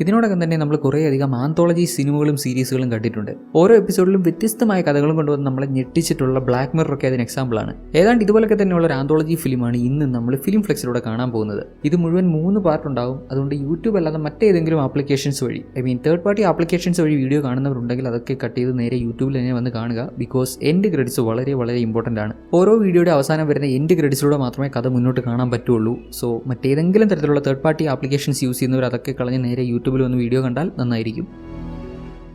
ഇതിനോടകം തന്നെ നമ്മൾ കുറേയധികം ആന്തോളജി സിനിമകളും സീരീസുകളും കണ്ടിട്ടുണ്ട്. ഓരോ എപ്പിസോഡിലും വ്യത്യസ്തമായ കഥകളും കൊണ്ടുവന്ന് നമ്മളെ ഞെട്ടിച്ചിട്ടുള്ള ബ്ലാക്ക് മിറർ ഒക്കെ അതിന് എക്സാമ്പിളാണ്. ഏതാണ്ട് ഇതുപോലൊക്കെ തന്നെയുള്ള ഒരു ആന്തോളജി ഫിലിമാണ് ഇന്ന് നമ്മൾ ഫിലിം ഫ്ലെക്സിലൂടെ കാണാൻ പോകുന്നത്. ഇത് മുഴുവൻ 3 പാർട്ട് ഉണ്ടാവും. അതുകൊണ്ട് യൂട്യൂബ് അല്ലാതെ മറ്റേതെങ്കിലും ആപ്ലിക്കേഷൻസ് വഴി തേർഡ് പാർട്ടി ആപ്ലിക്കേഷൻസ് വഴി വീഡിയോ കാണുന്നവരുണ്ടെങ്കിൽ അതൊക്കെ കട്ട് ചെയ്ത് നേരെ യൂട്യൂബിൽ തന്നെ വന്ന് കാണുക. ബിക്കോസ് എൻഡ് ക്രെഡിറ്റ്സ് വളരെ വളരെ ഇമ്പോർട്ടൻ്റ് ആണ്. ഓരോ വീഡിയോയുടെ അവസാനം വരുന്ന എൻഡ് ക്രെഡിറ്റ്സിലൂടെ മാത്രമേ കഥ മുന്നോട്ട് കാണാൻ പറ്റുള്ളൂ. സോ മറ്റേതെങ്കിലും തരത്തിലുള്ള തേർഡ് പാർട്ടി ആപ്ലിക്കേഷൻസ് യൂസ് ചെയ്യുന്നവർ അതൊക്കെ കളഞ്ഞ് നേരെ യൂട്യൂബിൽ വന്ന് വീഡിയോ കണ്ടാൽ നന്നായിരിക്കും.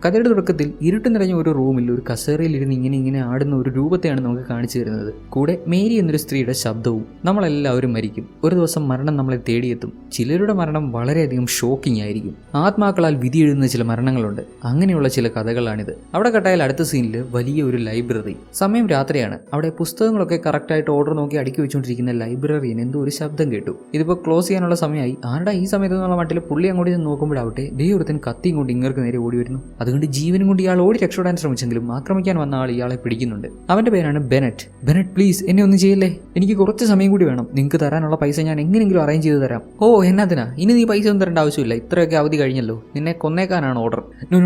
കഥയുടെ തുടക്കത്തിൽ ഇരുട്ട് നിറഞ്ഞ ഒരു റൂമിൽ ഒരു കസേരയിലിരുന്ന് ഇങ്ങനെ ആടുന്ന ഒരു രൂപത്തെയാണ് നമുക്ക് കാണിച്ചു തരുന്നത്. കൂടെ മേരി എന്നൊരു സ്ത്രീയുടെ ശബ്ദവും. നമ്മളെല്ലാവരും മരിക്കും. ഒരു ദിവസം മരണം നമ്മളെ തേടിയെത്തും. ചിലരുടെ മരണം വളരെയധികം ഷോക്കിംഗ് ആയിരിക്കും. ആത്മാക്കളാൽ വിധി എഴുതുന്ന ചില മരണങ്ങളുണ്ട്. അങ്ങനെയുള്ള ചില കഥകളാണിത്. അവിടെ കട്ടായാൽ അടുത്ത സീനിൽ വലിയ ഒരു ലൈബ്രറി. സമയം രാത്രിയാണ്. അവിടെ പുസ്തകങ്ങളൊക്കെ കറക്റ്റായിട്ട് ഓർഡർ നോക്കി അടുക്കി വെച്ചുകൊണ്ടിരിക്കുന്ന ലൈബ്രറിയിൽ എന്തോ ഒരു ശബ്ദം കേട്ടു. ഇതിപ്പോൾ ക്ലോസ് ചെയ്യാനുള്ള സമയമായി. ആരുടെ ഈ സമയത്ത് എന്നുള്ള മട്ടിൽ പുള്ളി അങ്ങോട്ട് നോക്കുമ്പോഴാവട്ടെ ഒരുത്തൻ കത്തിയും കൊണ്ട് ഇങ്ങർക്ക് നേരെ ഓടി വരുന്നു. അതുകൊണ്ട് ജീവനും കൊണ്ട് ഇയാൾ ഓടി രക്ഷപ്പെടാൻ ശ്രമിച്ചെങ്കിലും ആക്രമിക്കാൻ വന്ന ആൾ ഇയാളെ പിടിക്കുന്നുണ്ട്. അവന്റെ പേരാണ് ബെനറ്റ്. ബെനറ്റ് പ്ലീസ് എന്നെ ഒന്നും ചെയ്യല്ലേ, എനിക്ക് കുറച്ച് സമയം കൂടി വേണം. നിങ്ങൾക്ക് തരാനുള്ള പൈസ ഞാൻ എങ്ങനെയെങ്കിലും അറേഞ്ച് ചെയ്ത് തരാം. ഓ എന്നാത്തിനാ, ഇനി നീ പൈസ ഒന്നും തരേണ്ട ആവശ്യമില്ല, ഇത്രയൊക്കെ അവധി കഴിഞ്ഞല്ലോ, നിന്നെ കൊന്നേക്കാനാണ് ഓർഡർ.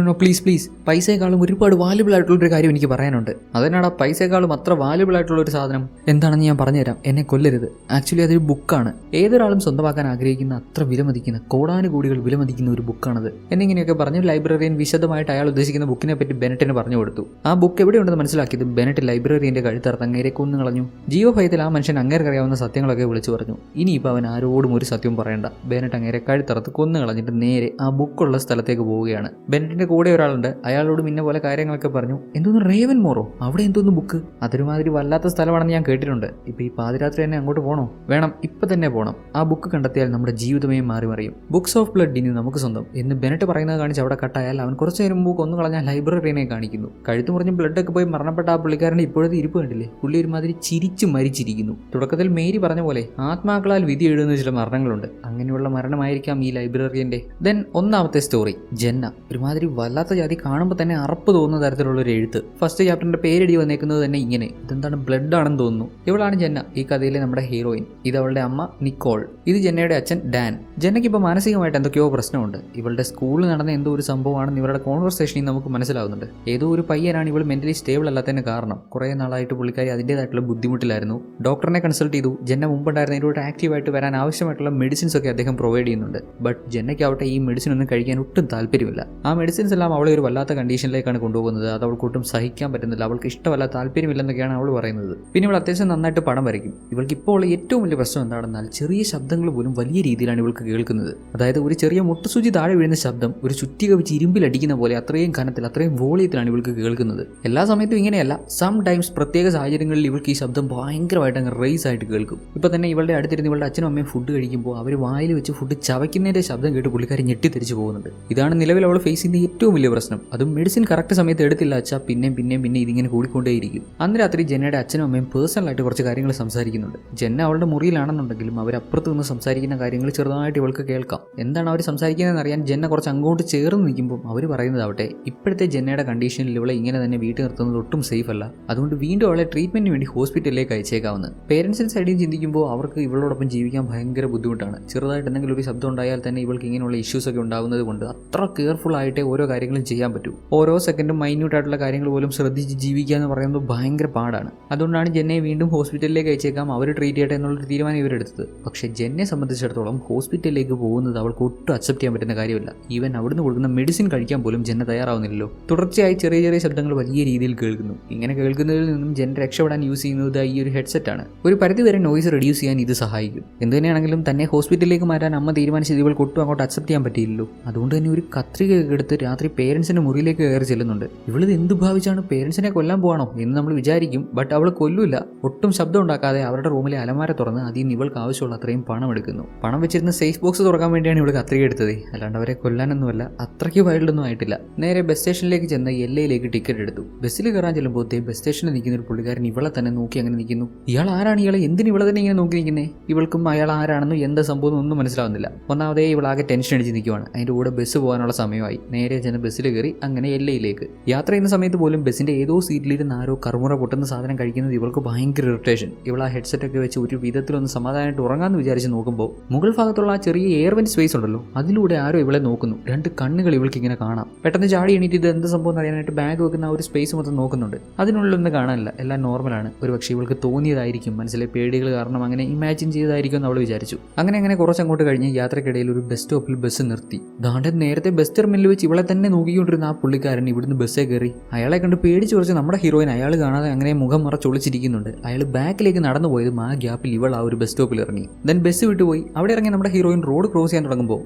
നോ പ്ലീസ് പ്ലീസ്, പൈസയെക്കാളും ഒരുപാട് വാല്യുബിൾ ആയിട്ടുള്ളൊരു കാര്യം എനിക്ക് പറയാനുണ്ട്. അതിനാണ് പൈസയെക്കാളും അത്ര വാല്യുബിൾ ആയിട്ടുള്ള ഒരു സാധനം എന്താണെന്ന് ഞാൻ പറഞ്ഞുതരാം. എന്നെ കൊല്ലരുത്. ആക്ച്വലി അതൊരു ബുക്കാണ്. ഏതൊരാളും സ്വന്തമാക്കാൻ ആഗ്രഹിക്കുന്ന അത്ര വിലമതിക്കുന്ന കോടാനുകോടികൾ വിലമതിക്കുന്ന ഒരു ബുക്കാണത് എന്നിങ്ങനെയൊക്കെ പറഞ്ഞ് ലൈബ്രറിയൻ വിശദമായിട്ട് അയാൾ ഉദ്ദേശിക്കുന്ന ബുക്കിനെ പറ്റി ബെനറ്റിന് പറഞ്ഞു കൊടുത്തു. ആ ബുക്ക് എവിടെയുണ്ടെന്ന് മനസ്സിലാക്കിയത് ബെനറ്റ് ലൈബ്രറിയന്റെ കഴുത്തറുത്ത് അങ്ങേരെ കൊന്നു കളഞ്ഞു. ജീവഭയത്തിൽ ആ മനുഷ്യൻ അങ്ങേർക്ക് അറിയാവുന്ന സത്യങ്ങളൊക്കെ വിളിച്ചു പറഞ്ഞു. ഇനിയിപ്പോൾ അവൻ ആരോടും ഒരു സത്യവും പറയണ്ട. ബെനറ്റ് അങ്ങേരെ കഴുത്തറുത്ത് കൊന്നു കളഞ്ഞിട്ട് നേരെ ആ ബുക്കുള്ള സ്ഥലത്തേക്ക് പോവുകയാണ്. ബെനറ്റിന്റെ കൂടെ ഒരാളുണ്ട്. അയാളോടും ഇന്ന പോലെ കാര്യങ്ങളൊക്കെ പറഞ്ഞു. എന്തോന്ന് റേവൻ മോറോ, അവിടെ എന്തോന്ന് ബുക്ക്? അതൊരുമാതിരി വല്ലാത്ത സ്ഥലമാണെന്ന് ഞാൻ കേട്ടിട്ടുണ്ട്. ഇപ്പൊ ഈ പാതിരാത്രി തന്നെ അങ്ങോട്ട് പോകണോ? വേണം, ഇപ്പൊ തന്നെ പോകണം. ആ ബുക്ക് കണ്ടെത്തിയാൽ നമ്മുടെ ജീവിതമേ മാറി മറിയും. ബുക്സ് ഓഫ് ബ്ലഡ് ഇനി നമുക്ക് സ്വന്തം എന്ന് ബെനറ്റ് പറയുന്നത് കാണിച്ച് അവിടെ കട്ടായാൽ അവൻ കുറച്ചു നേരം മുമ്പ് കൊന്നു കളഞ്ഞ ലൈബ്രറിനെ കാണിക്കുന്നു. കഴുത്ത് മുറിഞ്ഞ് ബ്ലഡൊക്കെ പോയി മരണപ്പെട്ട ആ പുള്ളിക്കാരൻ്റെ ഇപ്പോഴത്തെ ഇരിപ്പ് കണ്ടില്ലേ? പുള്ളി ഒരുമാതിരി ചിരിച്ചു മരിച്ചിരിക്കുന്നു. തുടക്കത്തിൽ മേരി പറഞ്ഞ പോലെ ആത്മാക്കളാൽ വിധി എഴുതുന്ന ചില മരണങ്ങളുണ്ട്. അങ്ങനെയുള്ള മരണമായിരിക്കാം ഈ ലൈബ്രറിയന്റെ. ദെൻ ഒന്നാമത്തെ സ്റ്റോറി, ജന്ന. ഒരുമാതിരി വല്ലാത്ത ജാതി, കാണുമ്പോൾ തന്നെ അറപ്പ് തോന്നുന്ന തരത്തിലുള്ള ഒരു എഴുത്ത്. ഫസ്റ്റ് ചാപ്റ്ററിന്റെ പേരെടി വന്നേക്കുന്നത് തന്നെ ഇങ്ങനെ. ഇതെന്താണ്, ബ്ലഡ് ആണെന്ന് തോന്നുന്നു. ഇവളാണ് ജന്ന, ഈ കഥയിലെ നമ്മുടെ ഹീറോയിൻ. ഇത് അവളുടെ അമ്മ നിക്കോൾ. ഇത് ജന്നയുടെ അച്ഛൻ ഡാൻ. ജന്നയ്ക്ക് ഇപ്പോൾ മാനസികമായിട്ട് എന്തൊക്കെയോ പ്രശ്നമുണ്ട്. ഇവളുടെ സ്കൂളിൽ നടന്ന എന്തോ ഒരു സംഭവമാണെന്ന് ഇവരുടെ കോൺവെർസേഷനിൽ നമുക്ക് മനസ്സിലാവുന്നുണ്ട്. ഏതോ ഒരു പയ്യനാണ് ഇവൾ മെന്റലി സ്റ്റേബിൾ അല്ലാത്തതിന് കാരണം. കുറേ നാളായിട്ട് പുള്ളിക്കാരി അതിൻ്റെതായിട്ടുള്ള ബുദ്ധിമുട്ടിലായിരുന്നു. ഡോക്ടറിനെ കൺസൾട്ട് ചെയ്തു. ജന്ന മുമ്പുണ്ടായിരുന്ന ഇതിലൂടെ ആക്റ്റീവായിട്ട് വരാൻ ആവശ്യമായിട്ടുള്ള മെഡിസിൻസ് ഒക്കെ അദ്ദേഹം പ്രൊവൈഡ് ചെയ്യുന്നുണ്ട്. ബട്ട് ജന്നയ്ക്കാവട്ടെ ഈ മെഡിസിൻ ഒന്നും കഴിക്കാൻ ഒട്ടും താല്പര്യമില്ല. ആ മെഡിസിൻസ് എല്ലാം അവളെ ഒരു വല്ലാത്ത കണ്ടീഷനിലേക്കാണ് കൊണ്ടുപോകുന്നത്. അത് അവൾക്ക് ഒട്ടും സഹിക്കാൻ പറ്റുന്നില്ല. അവൾക്ക് ഇഷ്ടമല്ല, താല്പര്യമില്ലെന്നൊക്കെയാണ് അവൾ പറയുന്നത്. പിന്നെ ഇവൾ അത്യാവശ്യം നന്നായിട്ട് പടം വരയ്ക്കും. ഇവൾക്ക് ഇപ്പോൾ ഉള്ള ഏറ്റവും വലിയ പ്രശ്നം എന്താണെന്നാൽ ചെറിയ ശബ്ദങ്ങൾ പോലും വലിയ രീതിയിലാണ് ഇവൾക്ക് കേൾക്കുന്നത്. അതായത് ഒരു ചെറിയ മുട്ടുസൂചി താഴെ വീഴുന്ന ശബ്ദം ഒരു ചുറ്റിക വെച്ച് ഇരുമ്പിലടിക്കുന്ന പോലെ അത്രയും കനത്തിൽ അത്രയും വോളിയത്തിലാണ് ഇവൾക്ക് കേൾക്കുന്നത്. എല്ലാ സമയത്തും ഇങ്ങനെയല്ല. സം ടൈംസ് പ്രത്യേക സാഹചര്യങ്ങളിൽ ഇവൾക്ക് ഈ ശബ്ദം ഭയങ്കരമായിട്ട് അങ്ങ് റേസ് ആയിട്ട് കേൾക്കും. ഇപ്പൊ തന്നെ ഇവളുടെ അടുത്തിരുന്ന് ഇവളുടെ അച്ഛനും അമ്മയും ഫുഡ് കഴിക്കുമ്പോൾ അവർ വായിൽ വെച്ച് ഫുഡ് ചവയ്ക്കുന്നതിന്റെ ശബ്ദം കേട്ട് പുള്ളിക്കാരി ഞെട്ടിത്തിരിച്ചു പോകുന്നുണ്ട്. ഇതാണ് നിലവിൽ അവൾ ഫേസ് ചെയ്യുന്ന ഏറ്റവും വലിയ പ്രശ്നം. അതും മെഡിസിൻ കറക്റ്റ് സമയത്ത് എടുത്തില്ല വെച്ചാൽ പിന്നെ ഇതിങ്ങനെ കൂടിക്കൊണ്ടേയിരിക്കും. അന്ന് രാത്രി ജന്നയുടെ അച്ഛനും അമ്മയും പേഴ്സണലായിട്ട് കുറച്ച് കാര്യങ്ങൾ സംസാരിക്കുന്നുണ്ട്. ജന്ന അവളുടെ മുറിയിലാണെന്നുണ്ടെങ്കിലും അവരപ്പുറത്ത് നിന്ന് സംസാരിക്കുന്ന കാര്യങ്ങൾ ചെറുതായിട്ട് ഇവൾക്ക് കേൾക്കാം. എന്താണ് അവർ സംസാരിക്കുന്നതെന്ന് അറിയാൻ ജന്ന കുറച്ച് അങ്ങോട്ട് ചേർന്ന് നിൽക്കുമ്പോൾ അവർ പറയുന്നതാവട്ടെ ഇപ്പോഴത്തെ ജന്നയുടെ കണ്ടീഷനിൽ ഇവളെ ഇങ്ങനെ തന്നെ വീട്ടിൽ നിർത്തുന്നത് ഒട്ടും സേഫ് അല്ല. അതുകൊണ്ട് വീണ്ടും അവളെ ട്രീറ്റ്മെന്റിന് വേണ്ടി ഹോസ്പിറ്റലിലേക്ക് അയച്ചേക്കാവുന്നത്. പേരൻസിന്റെ സൈഡിൽ ചിന്തിക്കുമ്പോൾ അവർക്ക് ഇവളോടൊപ്പം ജീവിക്കാൻ ഭയങ്കര ബുദ്ധിമുട്ടാണ്. ചെറുതായിട്ട് എന്തെങ്കിലും ഒരു ശബ്ദം ഉണ്ടായാൽ തന്നെ ഇവൾക്ക് ഇങ്ങനെയുള്ള ഇഷ്യൂസ് ഒക്കെ ഉണ്ടാകുന്നത് കൊണ്ട് അത്ര കെയർഫുൾ ആയിട്ടേ ഓരോ കാര്യങ്ങളും ചെയ്യാൻ പറ്റൂ. ഓരോ സെക്കൻഡും മൈന്യൂട്ടായിട്ടുള്ള കാര്യങ്ങൾ പോലും ശ്രദ്ധിച്ച് ജീവിക്കുക എന്ന് പറയുന്നത് ഭയങ്കര പാടാണ്. അതുകൊണ്ടാണ് ജന്നയെ വീണ്ടും ഹോസ്പിറ്റലിലേക്ക് അയച്ചേക്കാം, അവർ ട്രീറ്റ് ചെയ്യട്ടെ എന്നുള്ളൊരു തീരുമാനം ഇവരെടുത്തത്. പക്ഷേ ജന്നയെ സംബന്ധിച്ചിടത്തോളം ഹോസ്പിറ്റലിലേക്ക് പോകുന്നത് അവൾക്ക് ഒട്ടും അക്സെപ്റ്റ് ചെയ്യാൻ പറ്റുന്ന കാര്യമല്ല. ഈവൻ അവിടുന്ന് കൊടുക്കുന്ന മെഡിസിൻ കഴിക്കാൻ പോലും ജന്ന തയ്യാറാവുന്നില്ലല്ലോ. തുടർച്ചയായി ചെറിയ ചെറിയ ശബ്ദങ്ങൾ വലിയ രീതിയിൽ കേൾക്കുന്നു. ഇങ്ങനെ കേൾക്കുന്നതിൽ നിന്നും ജന രക്ഷപ്പെടാൻ യൂസ് ചെയ്യുന്നത് ഈ ഒരു ഹെഡ്സെറ്റ് ആണ്. ഒരു പരിധിവരെ നോയ്സ് റെഡ്യൂസ് ചെയ്യാൻ ഇത് സഹായിക്കും. എന്തുതന്നെയാണെങ്കിലും തന്നെ ഹോസ്പിറ്റലിലേക്ക് മാറ്റാൻ അമ്മ തീരുമാനിച്ചത് ഇവൾക്ക് ഒട്ടും അങ്ങോട്ട് അക്സെപ്റ്റ് ചെയ്യാൻ പറ്റിയില്ലല്ലോ. അതുകൊണ്ട് തന്നെ ഒരു കത്രിക എടുത്ത് രാത്രി പേരൻസിന്റെ മുറിയിലേക്ക് കയറി ചെല്ലുന്നുണ്ട്. ഇവളിത് എന്ത് ഭാവിച്ചാണ്, പേരൻസിനെ കൊല്ലാൻ പോകണോ എന്ന് നമ്മൾ വിചാരിക്കും. ബട്ട് അവൾ കൊല്ലൂല. ഒട്ടും ശബ്ദം ഉണ്ടാക്കാതെ അവരുടെ റൂമിലെ അലമാര തുറന്ന് അതിൽ നിന്ന് ഇവൾക്ക് ആവശ്യമുള്ള അത്രയും പണം എടുക്കുന്നു. പണം വെച്ചിരുന്ന സേഫ് ബോക്സ് തുറക്കാൻ വേണ്ടിയാണ് ഇവൾ കത്രിക എടുത്തത്. അല്ലാണ്ട് അവരെ കൊല്ലാനൊന്നുമല്ല. അത്രയ്ക്ക് വൈൽഡൊന്നും ആയിട്ടില്ല. നേരെ ബസ് സ്റ്റേഷനിലേക്ക് ചെന്ന് എല്ലയിലേക്ക് ടിക്കറ്റ് എടുത്തു. ബസ്സിൽ കയറാൻ ചെല്ലുമ്പോൾ ബസ് സ്റ്റേഷനിൽ നിൽക്കുന്ന ഒരു പുള്ളിക്കാരൻ ഇവളെ തന്നെ നോക്കി അങ്ങനെ നിൽക്കുന്നു. ഇയാൾ ആരാണ്? ഇയാളെ എന്തിന് ഇവളെ തന്നെ ഇങ്ങനെ നോക്കി നിൽക്കുന്നേ? ഇവൾക്കും അയാൾ ആരാണെന്നും എന്താ സംഭവം ഒന്നും മനസ്സിലാവുന്നില്ല. ഒന്നാമതേ ഇവളാകെ ടെൻഷൻ അടിച്ച് നിൽക്കുവാണ്. അതിൻ്റെ കൂടെ ബസ് പോകാനുള്ള സമയമായി. നേരെ ചെന്ന് ബസ്സിൽ കയറി അങ്ങനെ എല്ലയിലേക്ക് യാത്ര ചെയ്യുന്ന സമയത്ത് പോലും ബസ്സിന്റെ ഏതോ സീറ്റിലിരുന്ന് ആരോ കറുമുറ പൊട്ടുന്ന സാധനം കഴിക്കുന്നത് ഇവൾക്ക് ഭയങ്കര ഇറിറ്റേഷൻ. ഇവൾ ആ ഹെഡ്സെറ്റ് ഒക്കെ വെച്ച് ഒരു വിധത്തിലൊന്ന് സമാധാനമായിട്ട് ഉറങ്ങാന്ന് വിചാരിച്ച് നോക്കുമ്പോൾ മുകൾ ഭാഗത്തുള്ള ആ ചെറിയ എയർവെന്റ് സ്പേസ് ഉണ്ടല്ലോ, അതിലൂടെ ആരോ ഇവളെ നോക്കുന്നു. 2 കണ്ണുകൾ ഇവൾക്ക് ഇങ്ങനെ കാണാം. പെട്ടെന്ന് ചാടി എണീറ്റ് ഇത് എന്ത് സംഭവം അറിയാനായിട്ട് ബാഗ് വെക്കുന്ന ആ ഒരു സ്പേസ് മൊത്തം നോക്കുന്നുണ്ട്. അതിനുള്ളിലൊന്നും കാണാനില്ല, എല്ലാം നോർമലാണ്. ഒരു പക്ഷേ ഇവൾക്ക് തോന്നിയതായിരിക്കും, മനസ്സിലെ പേടികൾ കാരണം അങ്ങനെ ഇമാജിൻ ചെയ്തതായിരിക്കും എന്ന് അവൾ വിചാരിച്ചു. അങ്ങനെ കുറച്ചങ്ങോട്ട് കഴിഞ്ഞ് യാത്രക്കിടയിൽ ഒരു ബസ് സ്റ്റോപ്പിൽ ബസ് നിർത്തി. ദാണ്ടെ നേരത്തെ ബസ് ടെർമിനലിൽ വെച്ച് ഇവളെ തന്നെ നോക്കിക്കൊണ്ടിരുന്ന ആ പുള്ളിക്കാരൻ ഇവിടുന്ന് ബസ്സേ കയറി. അയാളെ കണ്ട് പേടിച്ച് കുറച്ച് നമ്മുടെ ഹീറോയിൻ അയാൾ കാണാതെ അങ്ങനെ മുഖം മറച്ചൊളിച്ചിരിക്കുന്നുണ്ട്. അയാൾ ബാക്കിലേക്ക് നടന്നു പോയതും ആ ഗ്യാപ്പിൽ ഇവൾ ആ ഒരു ബസ് സ്റ്റോപ്പിൽ ഇറങ്ങി. ദെൻ ബസ് വിട്ടുപോയി. അവിടെ ഇറങ്ങി നമ്മുടെ ഹീറോയിൻ റോഡ് ക്രോസ് ചെയ്യാൻ തുടങ്ങുമ്പോൾ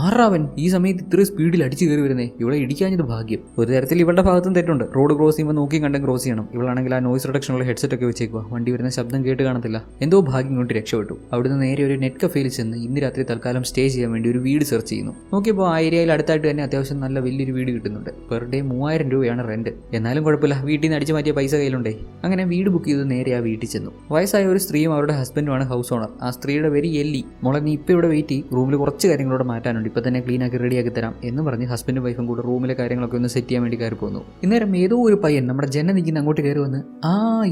ആറാവൻ ഈ സമയത്ത് ഇത്രയും സ്പീഡിൽ അടിച്ചു കയറി വരുന്നേ. ഇവളെ ഇടിക്കാഞ്ഞത് ഭാഗ്യം. ഒരു തരത്തിൽ ഇവളുടെ ഭാഗത്തും തെറ്റുണ്ട്. റോഡ് ക്രോസ് ചെയ്യുമ്പോൾ നോക്കി കണ്ടും ക്രോസ് ചെയ്യണം. ഇവളാണെങ്കിൽ ആ നോയ്സ് റിഡക്ഷനുള്ള ഹെഡ്സെറ്റ് ഒക്കെ വെച്ചേക്കുക. വണ്ടി വരുന്ന ശബ്ദം കേട്ട് കാണത്തില്ല. എന്തോ ഭാഗ്യം കൊണ്ട് രക്ഷപ്പെട്ടു. അവിടുന്ന് നേരെ ഒരു നെറ്റ് കഫേയിൽ ചെന്ന് ഇന്ന് രാത്രി തൽക്കാലം സ്റ്റേ ചെയ്യാൻ വേണ്ടി ഒരു വീട് സെർച്ച് ചെയ്യുന്നു. നോക്കിയപ്പോൾ ആ ഏരിയയിൽ അടുത്തായിട്ട് തന്നെ അത്യാവശ്യം നല്ല വലിയൊരു വീട് കിട്ടുന്നുണ്ട്. പെർ ഡേ 3000 രൂപയാണ് റെന്റ്. എന്നാലും കുഴപ്പമില്ല, വീട്ടിൽ നിന്ന് അടിച്ചു മാറ്റിയ പൈസ കയ്യിലുണ്ടേ. അങ്ങനെ വീട് ബുക്ക് ചെയ്ത് നേരെ ആ വീട്ടിൽ ചെന്നു. വയസ്സായ ഒരു സ്ത്രീയും അവരുടെ ഹസ്ബൻഡുമാണ് ഹൗസ് ഓണർ. ആ സ്ത്രീയുടെ പേര് എല്ലി. മോളെ നീ ഇപ്പോൾ ഇവിടെ വെയിറ്റ് ചെയ്യും, റൂമിൽ കുറച്ച് കാര്യങ്ങളോട് മാറ്റാനുണ്ട്, ഇപ്പം തന്നെ ക്ലീൻ ആക്കി റെഡിയാക്കി തരാം എന്ന് പറഞ്ഞ് ഹസ്ബൻഡും വൈഫും കൂടെ റൂമിലെ കാര്യങ്ങളൊക്കെ ഒന്ന് സെറ്റ് ചെയ്യാൻ വേണ്ടി കയറി പോകുന്നു. ഇന്നേരം ഏതോ ഒരു പയ്യൻ നമ്മുടെ ജന നിൽക്കുന്ന അങ്ങോട്ട് കയറി വന്ന്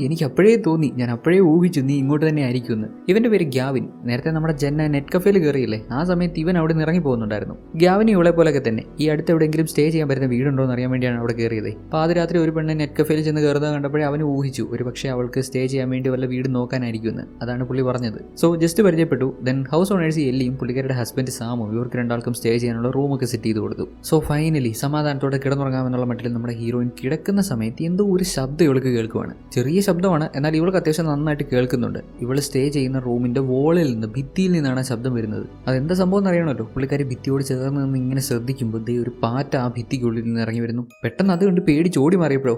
എനിക്ക് അപ്പോഴേ തോന്നി, ഞാൻ അപ്പോഴേ ഊഹിച്ചു നീ ഇങ്ങോട്ട് തന്നെ ആയിരിക്കുമെന്ന്. ഇവന്റെ പേര് ഗ്യാവിൻ. നേരത്തെ നമ്മുടെ ജന നെറ്റ് കഫേയിൽ കയറിയില്ലേ, ആ സമയത്ത് ഇവൻ അവിടെ നിന്ന് ഇറങ്ങി പോകുന്നുണ്ടായിരുന്നു. ഗ്യാവിന് ഇവളെ പോലൊക്കെ തന്നെ ഈ അടുത്ത് എവിടെയെങ്കിലും സ്റ്റേ ചെയ്യാൻ പറ്റുന്ന വീടുണ്ടോ എന്ന് അറിയാൻ വേണ്ടിയാണ് അവിടെ കയറിയത്. പാതിരാത്രി ഒരു പെണ്ണ് നെറ്റ് കഫേയിൽ ചെന്ന് കയറുന്നത് കണ്ടപ്പോഴേ അവന് ഊഹിച്ചു ഒരു പക്ഷേ അവൾക്ക് സ്റ്റേ ചെയ്യാൻ വേണ്ടി വല്ല വീട് നോക്കാനായിരിക്കുമെന്ന്. അതാണ് പുള്ളി പറഞ്ഞത്. സോ ജസ്റ്റ് പരിചയപ്പെട്ടു. ദെൻ ഹൗസ് ഓണേഴ്സ് എല്ലിയും പുള്ളിക്കാരുടെ ഹസ്ബൻഡ് സാമും ഇവർക്ക് രണ്ടാൾക്കും സ്റ്റേ ചെയ്യാനുള്ള റൂമൊക്കെ സെറ്റ് ചെയ്ത് കൊടുത്തു. സോ ഫൈനലി സമാധാനത്തോടെ കിടന്നുറങ്ങാമെന്നുള്ള മട്ടിൽ നമ്മുടെ ഹീറോയിൻ കിടക്കുന്ന സമയത്ത് എന്തോ ഒരു ശബ്ദം ഇവൾക്ക് കേൾക്കുവാണ്. ചെറിയ ശബ്ദമാണ്, എന്നാൽ ഇവൾക്ക് അത്യാവശ്യം നന്നായിട്ട് കേൾക്കുന്നുണ്ട്. ഇവൾ സ്റ്റേ ചെയ്യുന്ന റൂമിന്റെ വോളിൽ നിന്ന്, ഭിത്തിയിൽ നിന്നാണ് ശബ്ദം വരുന്നത്. അതെന്താ സംഭവം എന്ന് അറിയണമല്ലോ. പുള്ളിക്കാരി ഭിത്തിയോട് ചേർന്ന് നിന്ന് ഇങ്ങനെ ശ്രദ്ധിക്കുമ്പോൾ ഒരു പാറ്റ ആ ഭിത്തിക്കുള്ളിൽ നിന്ന് ഇറങ്ങി വരുന്നു. പെട്ടെന്ന് അത് കണ്ട് പേടിച്ച് ഓടി മാറിയപ്പോഴോ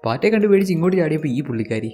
പാറ്റയെ കണ്ട് പേടിച്ച് ഇങ്ങോട്ട് ചാടിയപ്പോൾ ഈ പുള്ളിക്കാരി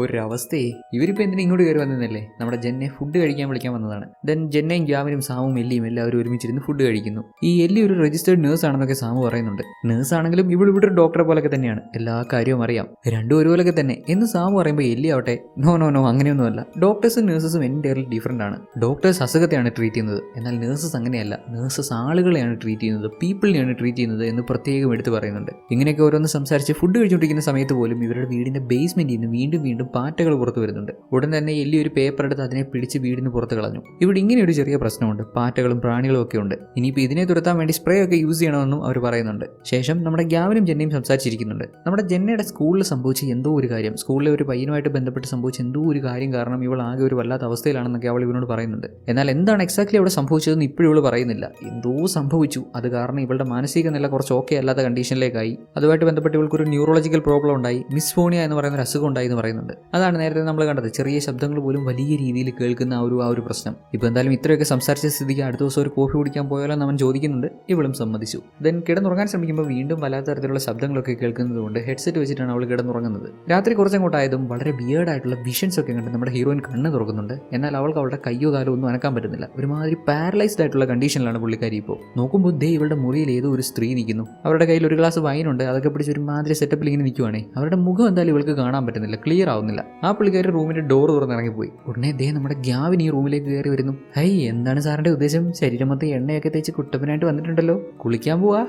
ഒരവസ്ഥയെ. ഇവരിപ്പോൾ എന്തിനാ ഇങ്ങോട്ട് കയറി വന്നതല്ലേ? നമ്മുടെ ജെന്നെ ഫുഡ് കഴിക്കാൻ വിളിക്കാൻ വന്നതാണ്. ദെൻ ജെന്നയും ഗ്യാവിനും സാമും എല്ലിയും എല്ലാവരും ഒരുമിച്ചിരുന്ന് ഫുഡ് കഴിക്കുന്നു. ഈ എല്ലി ഒരു രജിസ്റ്റേർഡ് നേഴ്സ് ആണെന്നൊക്കെ സാമു പറയുന്നുണ്ട്. നേഴ്സ് ആണെങ്കിലും ഇവിടെ ഒരു ഡോക്ടറെ പോലൊക്കെ തന്നെയാണ്, എല്ലാ കാര്യവും അറിയാം, രണ്ടും ഒരുപോലൊക്കെ തന്നെ എന്ന് സാമു പറയുമ്പോൾ എല്ലി ആവട്ടെ നോ അങ്ങനെയൊന്നുമല്ല, ഡോക്ടേഴ്സും നേഴ്സസും എൻ്റയർലി ഡിഫറൻ്റ് ആണ്. ഡോക്ടേഴ്സ് അസുഖത്തെയാണ് ട്രീറ്റ് ചെയ്യുന്നത്, എന്നാൽ നേഴ്സസ് അങ്ങനെയല്ല. നേഴ്സസ് ആളുകളെയാണ് ട്രീറ്റ് ചെയ്യുന്നത്, പീപ്പിളിനെയാണ് ട്രീറ്റ് ചെയ്യുന്നത് എന്ന് പ്രത്യേകം എടുത്ത് പറയുന്നുണ്ട്. ഇങ്ങനെയൊക്കെ ഓരോന്ന് സംസാരിച്ച് ഫുഡ് കഴിച്ചുകൊണ്ടിരിക്കുന്ന സമയത്ത് പോലും ഇവരുടെ വീടിന്റെ ബേസ്മെന്റിൽ നിന്ന് വീണ്ടും പാറ്റകൾ പുറത്തു വരുന്നുണ്ട്. ഉടൻ തന്നെ എല്ലി ഒരു പേപ്പർ എടുത്ത് അതിനെ പിടിച്ച് വീടിന് പുറത്ത് കളഞ്ഞു. ഇവിടെ ഇങ്ങനെ ഒരു ചെറിയ പ്രശ്നമുണ്ട്, പാറ്റകളും പ്രാണികളും ഒക്കെ ഉണ്ട്. ഇനിയിപ്പോൾ ഇതിനെ തുരത്താൻ വേണ്ടി സ്പ്രേ ഒക്കെ യൂസ് ചെയ്യണമെന്നും അവർ പറയുന്നുണ്ട്. ശേഷം നമ്മുടെ ഗ്യാവിനും ജെന്നയും സംസാരിച്ചിരിക്കുന്നുണ്ട്. നമ്മുടെ ജെന്നയുടെ സ്കൂളിൽ സംഭവിച്ച എന്തോ ഒരു കാര്യം, സ്കൂളിലെ ഒരു പയ്യനുമായിട്ട് ബന്ധപ്പെട്ട് സംഭവിച്ച എന്തോ ഒരു കാര്യം കാരണം ഇവൾ ആകെ ഒരു വല്ലാത്ത അവസ്ഥയിലാണെന്നൊക്കെ അവൾ ഇവനോട് പറയുന്നുണ്ട്. എന്നാൽ എന്താണ് എക്സാക്ട്ലി അവിടെ സംഭവിച്ചതെന്ന് ഇപ്പോഴും ഇവൾ പറയുന്നില്ല. എന്തോ സംഭവിച്ചു, അത് കാരണം ഇവളുടെ മാനസിക നില കുറച്ച് ഓക്കെ അല്ലാത്ത കണ്ടീഷനിലേക്കായി. അതുമായിട്ട് ബന്ധപ്പെട്ട് ഇവൾക്കൊരു ന്യൂറോളജിക്കൽ പ്രോബ്ലം ഉണ്ടായി, മിസ്ഫോണിയ എന്ന് പറയുന്ന ഒരു അസുഖം ഉണ്ടായി എന്ന് പറയുന്നുണ്ട്. അതാണ് നേരത്തെ നമ്മൾ കണ്ടത്, ചെറിയ ശബ്ദങ്ങൾ പോലും വലിയ രീതിയിൽ കേൾക്കുന്ന ആ ഒരു പ്രശ്നം. ഇപ്പോൾ എന്തായാലും ഇത്രയൊക്കെ സംസാരിച്ച സ്ഥിതിക്ക് അടുത്ത ദിവസം ഒരു കോഫി കുടിക്കാൻ പോയാലോ എന്ന് അവൻ ചോദിക്കുന്നുണ്ട്. ഇവളും സമ്മതിച്ചു. ദെൻ കിടന്നുറങ്ങാൻ ശ്രമിക്കുമ്പോൾ വീണ്ടും വല്ലാത്ത തരത്തിലുള്ള ശബ്ദങ്ങളൊക്കെ കേൾക്കുന്നതുകൊണ്ട് ഹെഡ്സെറ്റ് വെച്ചിട്ടാണ് അവൾ കിടന്നുറങ്ങുന്നത്. രാത്രി കുറച്ചങ്ങോട്ടായതും വളരെ ബിയേർഡായിട്ടുള്ള വിഷൻസ് ഒക്കെ കണ്ട് നമ്മുടെ ഹീറോയിൻ കണ്ണ് തുറക്കുന്നുണ്ട്. എന്നാൽ അവൾക്ക് അവളുടെ കയ്യോ കാലോ ഒന്നും അനക്കാൻ പറ്റുന്നില്ല. ഒരുമാതിരി പാരലൈസ്ഡ് ആയിട്ടുള്ള കണ്ടീഷനിലാണ് പുള്ളിക്കാരി ഇപ്പോൾ. നോക്കുമ്പോൾ ഇവളുടെ മുറിയിൽ ഏതോ ഒരു സ്ത്രീ നിൽക്കുന്നു. അവരുടെ കയ്യിൽ ഒരു ഗ്ലാസ് വൈനുണ്ട്, അതൊക്കെ പിടിച്ച് ഒരുമാതിരി സെറ്റപ്പിൽ ഇങ്ങനെ നിൽക്കുവാണേ. അവരുടെ മുഖം എന്തായാലും ഇവൾക്ക് കാണാൻ പറ്റുന്നില്ല, ക്ലിയർ ആവുന്നില്ല. ആ പുള്ളിക്കാരി റൂമിന്റെ ഡോർ തുറന്നിറങ്ങിപ്പോയി. ഉടനെ നമ്മുടെ ഗ്യാവിൻ ഈ റൂമിലേക്ക് കയറി വരുന്നു. എന്താണ് സാറിന്റെ ഉദ്ദേശം? ശരീരം മൊത്തം എണ്ണയൊക്കെ തേച്ച് കുട്ടപ്പനായിട്ട് വന്നിട്ടുണ്ടല്ലോ. കളിക്കാൻ പോവാ.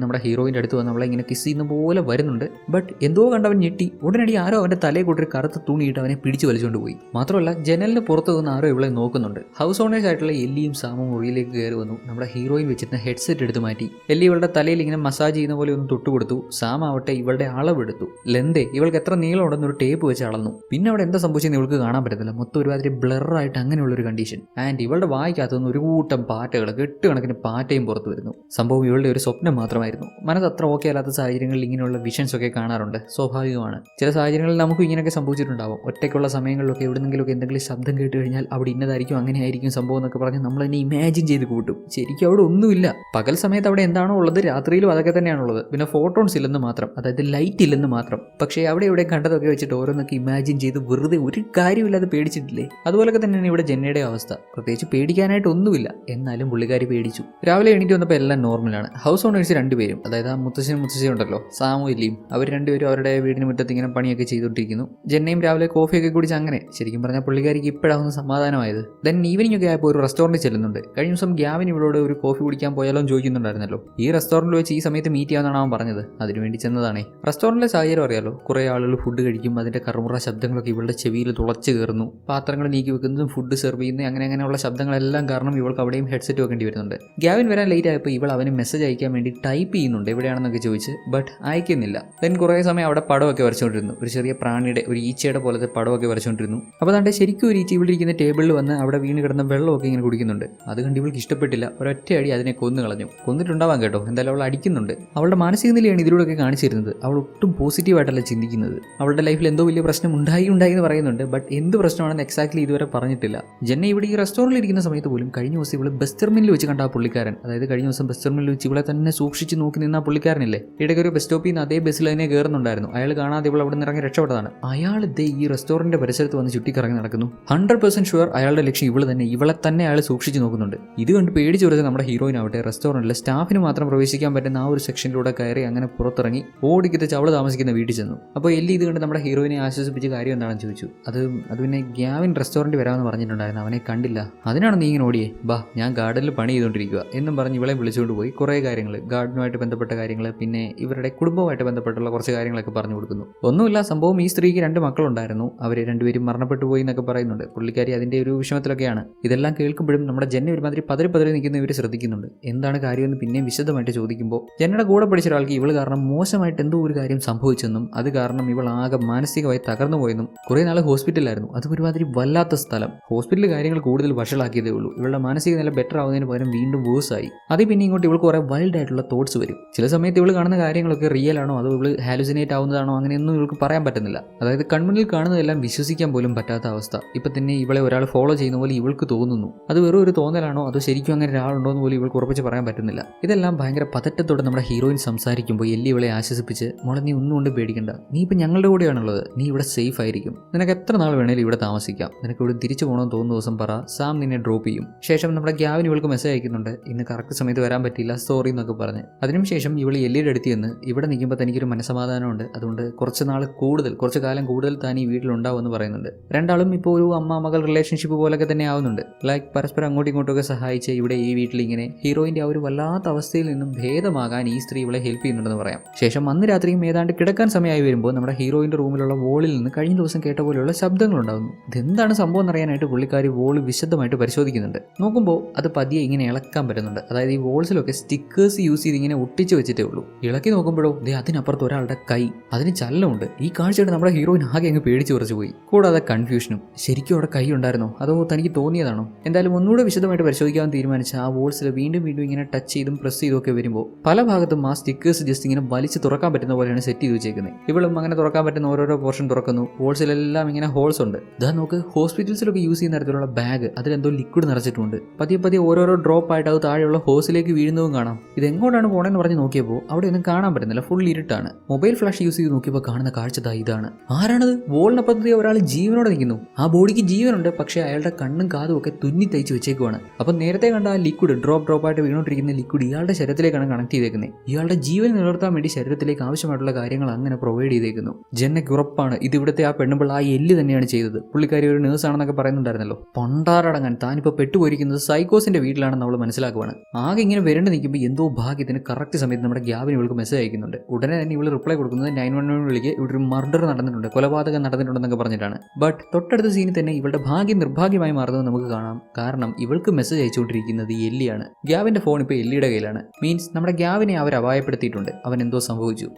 നമ്മുടെ ഹീറോയിന്റെ അടുത്ത് വന്ന് അവളെ ഇങ്ങനെ കിസ് ചെയ്യുന്ന പോലെ വരുന്നുണ്ട്. ബട്ട് എന്തോ കണ്ടവൻ ഞെട്ടി. ഉടനടി ആരോ അവന്റെ തലയെ കൂട്ടൊരു കറുത്ത തുണിയിട്ട് അവനെ പിടിച്ചു വലിച്ചുകൊണ്ട് പോയി. മാത്രമല്ല ജനലിന് പുറത്തു നിന്ന് ആരോ ഇവളെ നോക്കുന്നുണ്ട്. ഹൗസ് ഓണേഴ്സ് ആയിട്ടുള്ള എല്ലിയും സാമും മുറിയിലേക്ക് കയറി വന്നു. നമ്മുടെ ഹീറോയിൻ വെച്ചിരുന്ന ഹെഡ്സെറ്റ് എടുത്ത് മാറ്റി. എല്ലി ഇവളുടെ തലയിൽ ഇങ്ങനെ മസാജ് ചെയ്യുന്ന പോലെ ഒന്ന് തൊട്ടുകൊടുത്തു. സാം ആവട്ടെ ഇവളുടെ അളവെടുത്തു. ലെന്തേ ഇവൾക്ക് എത്ര നീളം ഉണ്ടെന്നൊരു ടേപ്പ് വെച്ച് അളന്നു. പിന്നെ അവിടെ എന്താ സംഭവിച്ചെന്ന് ഇവൾക്ക് കാണാൻ പറ്റത്തില്ല. മൊത്തം ഒരുമാതിരി ബ്ലറായിട്ട് അങ്ങനെയുള്ളൊരു കണ്ടീഷൻ. ആൻഡ് ഇവളുടെ വായിക്കകത്തുനിന്ന് ഒരു കൂട്ടം പാറ്റകൾ, കെട്ടുകണക്കിന് പാറ്റയും പുറത്തു വരുന്നു. സംഭവം ഇവളുടെ ഒരു സ്വപ്നം മാത്രമായിരുന്നു. മനസ്സ് അത്ര ഓക്കെ അല്ലാത്ത സാഹചര്യങ്ങളിൽ ഇങ്ങനെയുള്ള വിഷൻസ് ഒക്കെ കാണാറുണ്ട്, സ്വാഭാവികമാണ്. ചില സാഹചര്യങ്ങളിൽ നമുക്കും ഇങ്ങനെയൊക്കെ സംഭവിച്ചിട്ടുണ്ടാവും. ഒറ്റയ്ക്കുള്ള സമയങ്ങളിലൊക്കെ എവിടെന്നെങ്കിലുമൊക്കെ എന്തെങ്കിലും ശബ്ദം കേട്ട് കഴിഞ്ഞാൽ അവിടെ ഇന്നതായിരിക്കും, അങ്ങനെയായിരിക്കും സംഭവം എന്നൊക്കെ പറഞ്ഞ് നമ്മൾ തന്നെ ഇമാജിൻ ചെയ്ത് കൂട്ടും. ശരിക്കും അവിടെ ഒന്നുമില്ല. പകൽ സമയത്ത് അവിടെ എന്താണോ ഉള്ളത് രാത്രിയിലും അതൊക്കെ തന്നെയാണുള്ളത്. പിന്നെ ഫോട്ടോൺസ് ഇല്ലെന്ന് മാത്രം. മാത്രം, അതായത് ലൈറ്റ് ഇല്ലെന്ന് മാത്രം. പക്ഷേ അവിടെ ഇവിടെ കണ്ടതൊക്കെ വെച്ചിട്ട് ഓരോന്നൊക്കെ ഇമാജിൻ ചെയ്ത് വെറുതെ ഒരു കാര്യമില്ലാതെ പേടിച്ചിട്ടില്ലേ? അതുപോലൊക്കെ തന്നെയാണ് ഇവിടെ ജെന്നയുടെ അവസ്ഥ. പ്രത്യേകിച്ച് പേടിക്കാനായിട്ട് ഒന്നുമില്ല, എന്നാലും പുള്ളിക്കാരി പേടിച്ചു. രാവിലെ എണീറ്റ് വന്നപ്പോൾ എല്ലാം നോർമലാണ്. ഹൗസ് ഓണേഴ്സ് രണ്ടുപേരും, അതായത് ആ മുത്തശ്ശനും മുത്തശ്ശിയും ഉണ്ടല്ലോ, സാമും ഇല്ലിയും, അവർ രണ്ടുപേരും അവരുടെ വീടിന് മുറ്റത്ത് ഇങ്ങനെ പണിയൊക്കെ ചെയ്തുകൊണ്ടിരിക്കുന്നു. ജെന്നയും രാവിലെ കോഫിയൊക്കെ കുടിച്ച് അങ്ങനെ ശരിക്കും പറഞ്ഞാൽ പുള്ളിക്കാരിക്ക് ഇപ്പോഴാവുന്ന സമാധാനമായത്. ദെൻ ഈവനിങ് ഒക്കെ ആയപ്പോൾ ഒരു റെസ്റ്റോറൻറ്റിൽ ചെല്ലുന്നുണ്ട്. കഴിഞ്ഞ ദിവസം ഗ്യാവിൻ ഇവളോട് ഒരു കോഫി കുടിക്കാൻ പോയാലോ എന്ന് ചോദിക്കുന്നുണ്ടായിരുന്നല്ലോ. ഈ റെസ്റ്റോറൻറ്റിൽ വെച്ച് ഈ സമയത്ത് മീറ്റ് ചെയ്യാമെന്നാണ് അവൻ പറഞ്ഞത്. അതിനുവേണ്ടി ചെന്നതാണേ. റെസ്റ്റോറൻറ്റിലെ സാഹചര്യം അറിയാലോ, കുറേ ആളുകൾ ഫുഡ് കഴിക്കും, അതിൻ്റെ കറുമുറ ശബ്ദങ്ങളൊക്കെ ഇവളുടെ ചെവിയിൽ തുളച്ച് കയറുന്നു. പാത്രങ്ങൾ നീക്കി വെക്കുന്നതും ഫുഡ് സെർവ് ചെയ്യുന്നത് അങ്ങനെയുള്ള ശബ്ദങ്ങളെല്ലാം കാരണം ഇവൾക്ക് അവിടെയും ഹെഡ്സെറ്റ് വെക്കേണ്ടി വരുന്നുണ്ട്. ഗ്യാവിൻ വരാൻ ലേറ്റ് ആയപ്പോൾ ഇവൾ അവന് മെസ്സേജ് അയക്കാൻ വേണ്ടി ടൈപ്പ് ചെയ്യുന്നുണ്ട് എവിടെയാണെന്നൊക്കെ ചോദിച്ച്, ബട്ട് അയക്കുന്നില്ല. ദെൻ കുറേ സമയം അവിടെ പടമൊക്കെ വരച്ചുകൊണ്ടിരുന്നു. ഒരു ചെറിയ പ്രാണിയുടെ, ഒരു ഈച്ചയുടെ പോലത്തെ പടമൊക്കെ വരച്ചുകൊണ്ടിരുന്നു. അപ്പോൾ അതാണ്ട് ശരിക്കും ഒരു ഈച്ച ഇവിടെ ഇരിക്കുന്ന ടേബിളിൽ വന്ന് അവിടെ വീണ് കിടന്ന വെള്ളമൊക്കെ ഇങ്ങനെ കുടിക്കുന്നുണ്ട്. അത് കണ്ട് ഇവൾക്ക് ഇഷ്ടപ്പെട്ടില്ല. ഒരൊറ്റ അടി അതിനെ കൊന്നു കളഞ്ഞു. കൊന്നിട്ടുണ്ടാവാൻ കേട്ടോ, എന്തായാലും അവൾ അടിക്കുന്നുണ്ട്. അവളുടെ മാനസിക നിലയാണ് ഇതിലൂടെയൊക്കെ കാണിച്ചിരുന്നത്. അവൾ ഒട്ടും പോസിറ്റീവായിട്ടല്ല ചിന്തിക്കുന്നത്. അവളുടെ ലൈഫിൽ എന്തോ വലിയ പ്രശ്നം ഉണ്ടായി എന്ന് പറയുന്നുണ്ട്, ബട്ട് എന്ത് പ്രശ്നമാണെന്ന് എക്സാക്ട്ലി ഇതുവരെ പറഞ്ഞിട്ടില്ല. ജെന്ന ഇവിടെ ഈ റെസ്റ്റോറൻറ്റിൽ ഇരിക്കുന്ന സമയത്ത് പോലും കഴിഞ്ഞ ദിവസം ഇവള് ബസ് ടെർമിനലിൽ വെച്ച് കണ്ട ആ പുള്ളിക്കാരൻ, അതായത് കഴിഞ്ഞ ദിവസം ബസ് ടെർമിനലിൽ വെച്ച് ഇവളെ തന്നെ സൂക്ഷിച്ച് നോക്കി നിന്ന ആ പുള്ളിക്കാരനില്ലേ, ഇടയ്ക്ക് ഒരു ബസ് സ്റ്റോപ്പിൽ നിന്ന് അതേ ബസ്സിൽ തന്നെ കയറുന്നുണ്ടായിരുന്നു. അയാൾ കാണാതെ ഇവൾ അവിടെ നിന്ന് ഇറങ്ങി രക്ഷപ്പെട്ടതാണ്. അയാൾ ദേ ഈ റെസ്റ്റോറൻറ്റിന്റെ പരിസരത്ത് വന്ന് ചുറ്റിക്കറങ്ങി നടക്കുന്നു. 100% ഷുവർ അയാളുടെ ലക്ഷ്യം ഇവളെ തന്നെ അയാൾ സൂക്ഷിച്ച് നോക്കുന്നുണ്ട്. ഇത് കണ്ട് പേടിച്ചു വരുന്നത് നമ്മുടെ ഹീറോയിൻ ആവട്ടെ റെസ്റ്റോറൻറ്റിലെ സ്റ്റാഫിന് മാത്രം പ്രവേശിക്കാൻ പറ്റുന്ന ആ ഒരു സെക്ഷനിലൂടെ കയറി അങ്ങനെ പുറത്തിറങ്ങി ഓടിക്കിച്ച് അവൾ താമസിക്കുന്ന വീട്ടിൽ ചെന്നു. അപ്പോൾ എല്ലി ഇത് കണ്ട് നമ്മുടെ ഹീറോയിനെ ആശ്വസിപ്പിച്ച കാര്യം എന്താണെന്ന് ചോദിച്ചു. അത് പിന്നെ ഗ്യാവിൻ റെസ്റ്റോറൻറ്റ് വരാമെന്ന് പറഞ്ഞിട്ടുണ്ടായിരുന്നു, അവനെ കണ്ടില്ല. അതിനാണ് നീ ഇങ്ങനെ ഓടിയേ? ബാ, ഞാൻ ഗാർഡനിൽ പണി ചെയ്തുകൊണ്ടിരിക്കുക എന്നും പറഞ്ഞ് ഇവളെ വിളിച്ചുകൊണ്ട് പോയി. കുറേ കാര്യങ്ങൾ, ഗാർഡനുമായിട്ട് ബന്ധപ്പെട്ട കാര്യങ്ങൾ, പിന്നെ ഇവരുടെ കുടുംബവുമായിട്ട് ബന്ധപ്പെട്ടുള്ള കുറച്ച് കാര്യങ്ങളൊക്കെ പറഞ്ഞു കൊടുക്കുന്നു. ഒന്നുമില്ല, സംഭവം ഈ സ്ത്രീക്ക് 2 മക്കളുണ്ടായിരുന്നു. അവർ രണ്ടുപേരും മരണപ്പെട്ടു പോയി എന്നൊക്കെ പറയുന്നുണ്ട്. പുള്ളിക്കാരി അതിൻ്റെ ഒരു വിഷമത്തിലൊക്കെയാണ്. ഇതെല്ലാം കേൾക്കുമ്പോഴും നമ്മുടെ ജെന്ന ഒരുമാതിരി പതറി നിൽക്കുന്ന ഇവർ ശ്രദ്ധിക്കുന്നുണ്ട്. എന്താണ് കാര്യമെന്ന് പിന്നെയും വിശദമായിട്ട് ചോദിക്കുമ്പോൾ ജെന്നയുടെ കൂടെ പഠിച്ച ഒരാൾക്ക് ഇവൾ കാരണം മോശമായിട്ട് എന്തോ ഒരു കാര്യം സംഭവിച്ചെന്നും അത് കാരണം ഇവൾ ആകെ മാനസികമായി തകർന്നു പോയെന്നും കുറേ നാൾ ഹോസ്പിറ്റലിലായിരുന്നു. അത് ഒരുമാതിരി വല്ലാത്ത സ്ഥലം. ഹോസ്പിറ്റലിൽ കാര്യങ്ങൾ കൂടുതൽ വഷളാക്കിയതേ ഉള്ളൂ. ഇവളുടെ മാനസിക നില ബെറ്റർ ആവുന്നതിന് പകരം വീണ്ടും വേഴ്സായി. അത് പിന്നെ ഇങ്ങോട്ട് ഇവൾക്ക് കുറേ വൈൽഡ് ആയിട്ടുള്ള തോട്ട്സ് വരും. ചില സമയത്ത് ഇവൾ കാണുന്ന കാര്യങ്ങളൊക്കെ റിയൽ ആണോ അതോ ഇവൾ ഹാലുസിനേറ്റ് ആവുന്നതാണോ അങ്ങനെയൊന്നും ഇവൾക്ക് പറയാൻ പറ്റുന്നില്ല. അതായത് കൺമുന്നിൽ കാണുന്നതെല്ലാം വിശ്വസിക്കാൻ പോലും പറ്റാത്ത അവസ്ഥ. ഇപ്പം തന്നെ ഇവളെ ഒരാൾ ഫോളോ ചെയ്യുന്ന പോലെ ഇവൾക്ക് തോന്നുന്നു. അത് വെറും ഒരു തോന്നലാണോ അതോ ശരിക്കും അങ്ങനെ ഒരാളുണ്ടോ എന്ന് പോലും ഇവൾക്ക് ഉറപ്പിച്ച് പറയാൻ പറ്റുന്നില്ല. ഇതെല്ലാം ഭയങ്കര പതറ്റത്തോടെ നമ്മുടെ ഹീറോയിൻ സംസാരിക്കുമ്പോൾ എല്ലി ഇവളെ ആശ്വസിപ്പിച്ച്, മോളെ നീ ഒന്നും കൊണ്ട് പേടിക്കണ്ട, നീ ഇപ്പം ഞങ്ങളുടെ കൂടെയാണുള്ളത്, നീ ഇവിടെ സേഫ് ആയിരിക്കും, നിനക്ക് എത്ര നാൾ വേണേലും ഇവിടെ താമസിക്കാം, നിനക്ക് ഇവിടെ തിരിച്ചു പോകണമെന്ന് തോന്നുന്ന ദിവസം പറ, സാം നിന്നെ ഡ്രോപ്പ് ചെയ്യും. ശേഷം നമ്മുടെ ഗ്യാവിൻ ഇവൾക്ക് മെസ്സേജ് അയക്കുന്നുണ്ട്, ഇന്ന് കറക്റ്റ് സമയത്ത് വരാൻ പറ്റിയില്ല, സോറി എന്നൊക്കെ പറഞ്ഞ്. അതിനുശേഷം ഇവൾ എല്ലിയുടെ അടുത്ത് നിന്ന്, ഇവിടെ നിൽക്കുമ്പോൾ തനിക്കൊരു മനസ്സമാധാനമുണ്ട്, അതുകൊണ്ട് കുറച്ച് കാലം കൂടുതൽ താൻ ഈ വീട്ടിലുണ്ടാവുമെന്ന് പറയുന്നുണ്ട്. രണ്ടാളും ഇപ്പോൾ ഒരു അമ്മ മകൾ റിലേഷൻഷിപ്പ് പോലൊക്കെ തന്നെ ആവുന്നുണ്ട്. ലൈക്ക് പരസ്പരം അങ്ങോട്ടും ഇങ്ങോട്ടൊക്കെ സഹായിച്ച് ഇവിടെ ഈ വീട്ടിൽ ഇങ്ങനെ ഹീറോയിൻ്റെ ആ ഒരു വല്ലാത്ത അവസ്ഥയിൽ നിന്നും ഭേദമാകാൻ ഈ സ്ത്രീ ഇവളെ ഹെൽപ്പ് ചെയ്യുന്നുണ്ടെന്ന് പറയാം. ശേഷം അന്ന് രാത്രിയും ഏതാണ്ട് കിടക്കാൻ സമയമായി വരുമ്പോൾ നമ്മുടെ ഹീറോയിൻ്റെ റൂമിലുള്ള വോളിൽ നിന്ന് കഴിഞ്ഞ ദിവസം കേട്ട പോലെയുള്ള ശബ്ദങ്ങൾ ഉണ്ടാകുന്നു. ഇതെന്താണ് സംഭവം എന്നറിയാനായിട്ട് പുള്ളിക്കാരി വോള് വിശദമായിട്ട് പരിശോധിക്കുന്നുണ്ട്. നോക്കുമ്പോൾ അത് പതിയെ ഇങ്ങനെ ഇളക്കാൻ പറ്റുന്നുണ്ട്. അതായത് ഈ വോൾസിലൊക്കെ സ്റ്റിക്കേഴ്സ് യൂസ് ചെയ്ത് ഇങ്ങനെ ഒട്ടിച്ച് വെച്ചിട്ടേ ഉള്ളൂ. ഇളക്കി നോക്കുമ്പോഴോ അതിനപ്പുറത്ത് ഒരാളുടെ കൈ, അതിന് ചലനമുണ്ട്. ഈ കാഴ്ചയുടെ നമ്മുടെ ഹീറോയിൻ ആകെ അങ്ങ് പേടിച്ച് കുറച്ച് പോയി. കൂടാതെ കൺഫ്യൂഷനും, ശരിക്കും അവിടെ കൈ ഉണ്ടായിരുന്നോ അതോ തനിക്ക് തോന്നിയതാണോ? എന്തായാലും ഒന്നുകൂടെ വിശദമായിട്ട് പരിശോധിക്കാൻ തീരുമാനിച്ച ആ വോൾസിൽ വീണ്ടും ഇങ്ങനെ ടച്ച് ചെയ്തും പ്രസ് ചെയ്തൊക്കെ വരുമ്പോൾ പല ഭാഗത്തും ആ സ്റ്റിക്കേഴ്സ് ജസ്റ്റ് ഇങ്ങനെ വലിച്ച് തുറക്കാൻ പറ്റുന്ന പോലെയാണ് സെറ്റ് ചെയ്ത് വെച്ചേക്കുന്നത്. ഇവളും അങ്ങനെ തുറക്കാൻ പറ്റുന്ന ഓരോരോ പോർഷൻ തുറക്കുന്നു. വോൾസിലെല്ലാം ഇങ്ങനെ ഹോൾസ് ഉണ്ട്. ഇതാ നോക്ക്, ഹോസ്പിറ്റൽസിലൊക്കെ യൂസ് ചെയ്യുന്ന തരത്തിലുള്ള ബാഗ്, അതിലെന്തോ ലിക്വിഡ് നിറച്ചിട്ടുണ്ട്. പതിയെ ഓരോരോ ഡ്രോപ്പ് ആയിട്ട് അത് താഴെയുള്ള ഹോസിലേക്ക് വീഴുന്നതും കാണാം. ഇത് എങ്ങോട്ടാണ് പോകണമെന്ന് പറഞ്ഞ് നോക്കിയപ്പോൾ അവിടെ ഒന്നും കാണാൻ പറ്റുന്നില്ല, ഫുൾ ഇരുട്ടാണ്. മൊബൈൽ ഫ്ലാഷ് യൂസ് ചെയ്ത് നോക്കിയപ്പോൾ കാണുന്ന കാഴ്ച ഇതാണ്. ആരാണത്? വോളിനപ്പുറത്തെ ഒരാൾ ജീവനോടെ നിൽക്കുന്നു. ആ ബോഡിക്ക് ജീവനുണ്ട്, പക്ഷേ അയാളുടെ കണ്ണും കാതും ഒക്കെ തുന്നി തയ്ച്ച് വെച്ചേക്കുവാണ്. അപ്പം നേരത്തെ കണ്ട ആ ലിക്വിഡ് ഡ്രോപ്പ് ആയിട്ട് വീണോണ്ടിരിക്കുന്ന ലിക്വിഡ് ഇയാളുടെ ശരീരത്തിലേക്കാണ് കണക്ട് ചെയ്തേക്കുന്നത്. ഇയാളുടെ ജീവൻ നിലനിർത്താൻ വേണ്ടി ശരീരത്തിലേക്ക് ആവശ്യമായിട്ടുള്ള കാര്യങ്ങൾ അങ്ങനെ പ്രൊവൈഡ് ചെയ്തേക്കുന്നു. ജെന്നയ്ക്ക് ഉറപ്പാണ് ഇത് ഇവിടുത്തെ ആ പെണ്ണുമ്പോൾ ആ എല്ല് തന്നെയാണ് ചെയ്തത്. പുള്ളിക്കാരി ഒരു നേഴ്സാണെന്നൊക്കെ പറയുന്നുണ്ടായിരുന്നല്ലോ. പണ്ടാറടങ്ങാൻ താനിപ്പോൾ പെട്ടുപോയിരിക്കുന്നത് സൈക്കോസിന്റെ വീട്ടിലാണെന്ന് അവൾ മനസ്സിലാക്കുവാണ്. ആകെ ഇങ്ങനെ വരേണ്ടി നിൽക്കുമ്പോൾ എന്തോ ഭാഗ്യത്തിന് കറക്റ്റ് സമയത്ത് നമ്മുടെ ഗ്യാബിന് ഇവൾക്ക് മെസ്സേജ് അയക്കുന്നുണ്ട്. ഉടനെ തന്നെ ഇവൾ റിപ്ലൈ കൊടുക്കുന്നത് 911 വിളിക്ക്, ഇവിടെ ഒരു മർഡർ നടന്നിട്ടുണ്ട്, കൊലപാതകം നടന്നിട്ടുണ്ടെന്നൊക്കെ പറഞ്ഞിട്ടാണ്. ബട്ട് തൊട്ടടുത്ത സീനിൽ തന്നെ ഇവളുടെ ഭാഗ്യം നിർഭാഗ്യമായി മാറുന്നത് നമുക്ക് കാണാം. കാരണം ഇവൾക്ക് മെസ്സേജ് അയച്ചുകൊണ്ടിരിക്കുന്നത് എല്ലിയാണ്. ഗ്യാവിന്റെ ഫോൺ ഇപ്പോൾ എല്ലിയുടെ കയ്യിലാണ്. മീൻസ് നമ്മുടെ ഗ്യാവിനെ അവർ അപായപ്പെടുത്തിയിട്ടുണ്ട്. അവൻ എന്തോ സംഭവിച്ചു.